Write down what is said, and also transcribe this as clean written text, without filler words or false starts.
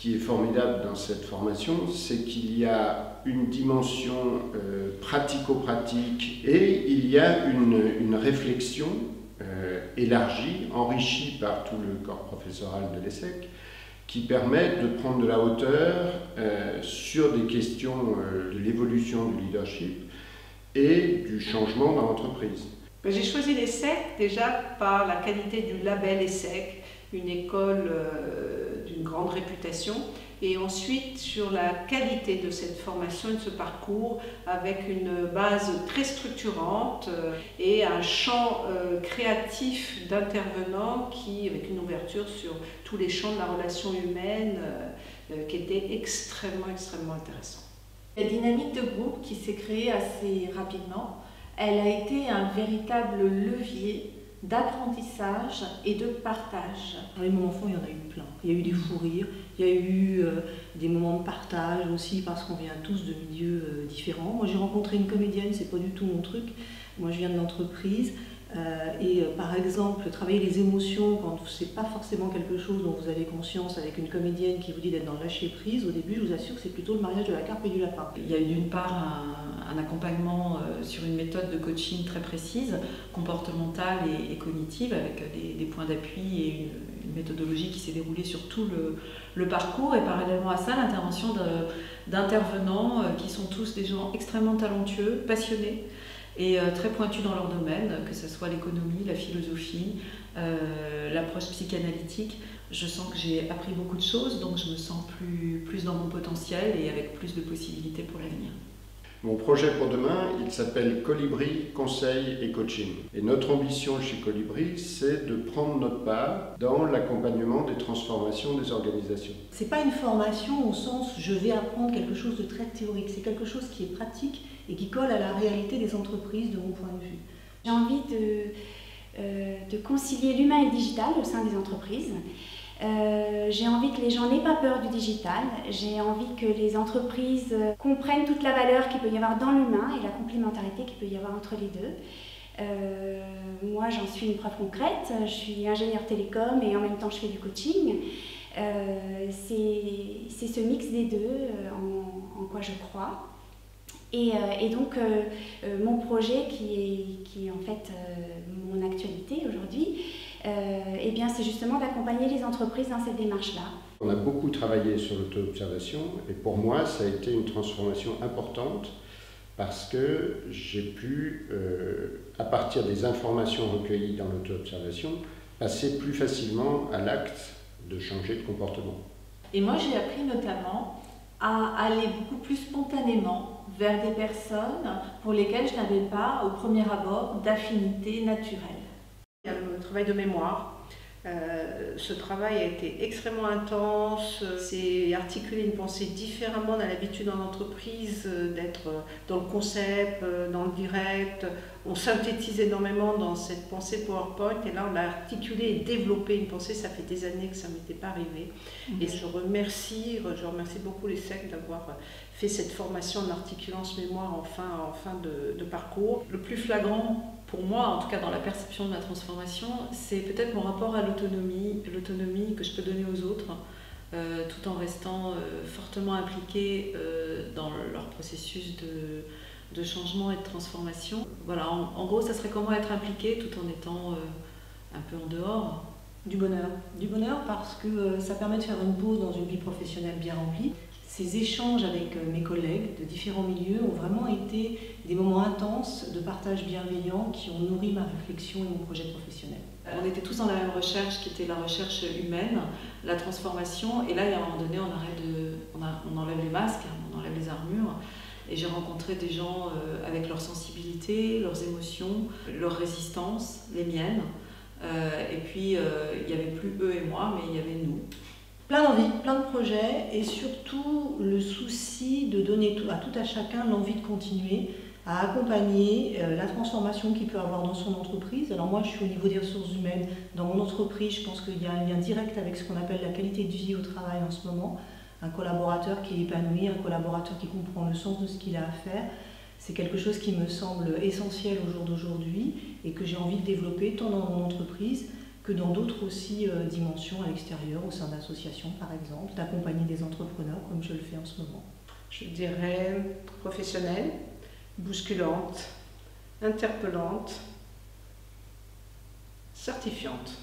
qui est formidable dans cette formation, c'est qu'il y a une dimension pratico-pratique et il y a une réflexion élargie, enrichie par tout le corps professoral de l'ESSEC, qui permet de prendre de la hauteur sur des questions de l'évolution du leadership et du changement dans l'entreprise. J'ai choisi l'ESSEC déjà par la qualité du label ESSEC, une école d'une grande réputation, et ensuite sur la qualité de cette formation et de ce parcours avec une base très structurante et un champ créatif d'intervenants avec une ouverture sur tous les champs de la relation humaine qui était extrêmement intéressant. La dynamique de groupe qui s'est créée assez rapidement, elle a été un véritable levier d'apprentissage et de partage. Dans les moments forts, il y en a eu plein. Il y a eu des fous rires, il y a eu des moments de partage aussi parce qu'on vient tous de milieux différents. Moi j'ai rencontré une comédienne, c'est pas du tout mon truc. Moi je viens de l'entreprise par exemple travailler les émotions quand c'est pas forcément quelque chose dont vous avez conscience avec une comédienne qui vous dit d'être dans le lâcher prise, au début je vous assure que c'est plutôt le mariage de la carpe et du lapin. Il y a eu d'une part un accompagnement sur une méthode de coaching très précise, comportementale et cognitive, avec des points d'appui et une méthodologie qui s'est déroulée sur tout le parcours, et parallèlement à ça l'intervention d'intervenants qui sont tous des gens extrêmement talentueux, passionnés et très pointus dans leur domaine, que ce soit l'économie, la philosophie, l'approche psychanalytique. Je sens que j'ai appris beaucoup de choses, donc je me sens plus dans mon potentiel et avec plus de possibilités pour l'avenir. Mon projet pour demain, il s'appelle Colibri, Conseil et Coaching. Et notre ambition chez Colibri, c'est de prendre notre part dans l'accompagnement des transformations des organisations. C'est pas une formation au sens je vais apprendre quelque chose de très théorique, c'est quelque chose qui est pratique et qui colle à la réalité des entreprises de mon point de vue. J'ai envie de concilier l'humain et le digital au sein des entreprises. J'ai envie que les gens n'aient pas peur du digital, j'ai envie que les entreprises comprennent toute la valeur qu'il peut y avoir dans l'humain et la complémentarité qu'il peut y avoir entre les deux. Moi j'en suis une preuve concrète, je suis ingénieure télécom et en même temps je fais du coaching. C'est ce mix des deux en quoi je crois. Et donc mon projet qui est en fait mon actualité aujourd'hui, eh bien c'est justement d'accompagner les entreprises dans cette démarche-là. On a beaucoup travaillé sur l'auto-observation et pour moi ça a été une transformation importante parce que j'ai pu, à partir des informations recueillies dans l'auto-observation, passer plus facilement à l'acte de changer de comportement. Et moi j'ai appris notamment à aller beaucoup plus spontanément vers des personnes pour lesquelles je n'avais pas, au premier abord, d'affinité naturelle. Il y a le travail de mémoire. Ce travail a été extrêmement intense, c'est articuler une pensée différemment. On a l'habitude en entreprise d'être dans le concept, dans le direct. On synthétise énormément dans cette pensée PowerPoint et là on a articulé et développé une pensée. Ça fait des années que ça ne m'était pas arrivé. Et je remercie beaucoup l'ESSEC d'avoir fait cette formation en articulant ce mémoire en fin de parcours. Le plus flagrant pour moi, en tout cas dans la perception de ma transformation, c'est peut-être mon rapport à l'autonomie que je peux donner aux autres, tout en restant fortement impliquée dans leur processus de changement et de transformation. Voilà, en gros, ça serait comment être impliqué tout en étant un peu en dehors. Du bonheur parce que ça permet de faire une pause dans une vie professionnelle bien remplie. Ces échanges avec mes collègues de différents milieux ont vraiment été des moments intenses de partage bienveillant qui ont nourri ma réflexion et mon projet professionnel. On était tous dans la même recherche qui était la recherche humaine, la transformation, et là, à un moment donné, on enlève les masques, on enlève les armures, et j'ai rencontré des gens avec leur sensibilité, leurs émotions, leur résistance, les miennes, et puis il n'y avait plus eux et moi, mais il y avait nous. Plein d'envie, plein de projets et surtout le souci de donner à tout à chacun l'envie de continuer à accompagner la transformation qu'il peut avoir dans son entreprise. Alors moi je suis au niveau des ressources humaines. Dans mon entreprise, je pense qu'il y a un lien direct avec ce qu'on appelle la qualité de vie au travail en ce moment. Un collaborateur qui est épanoui, un collaborateur qui comprend le sens de ce qu'il a à faire. C'est quelque chose qui me semble essentiel au jour d'aujourd'hui et que j'ai envie de développer tant dans mon entreprise que dans d'autres aussi dimensions à l'extérieur, au sein d'associations par exemple, d'accompagner des entrepreneurs comme je le fais en ce moment. Je dirais professionnelle, bousculante, interpellante, certifiante.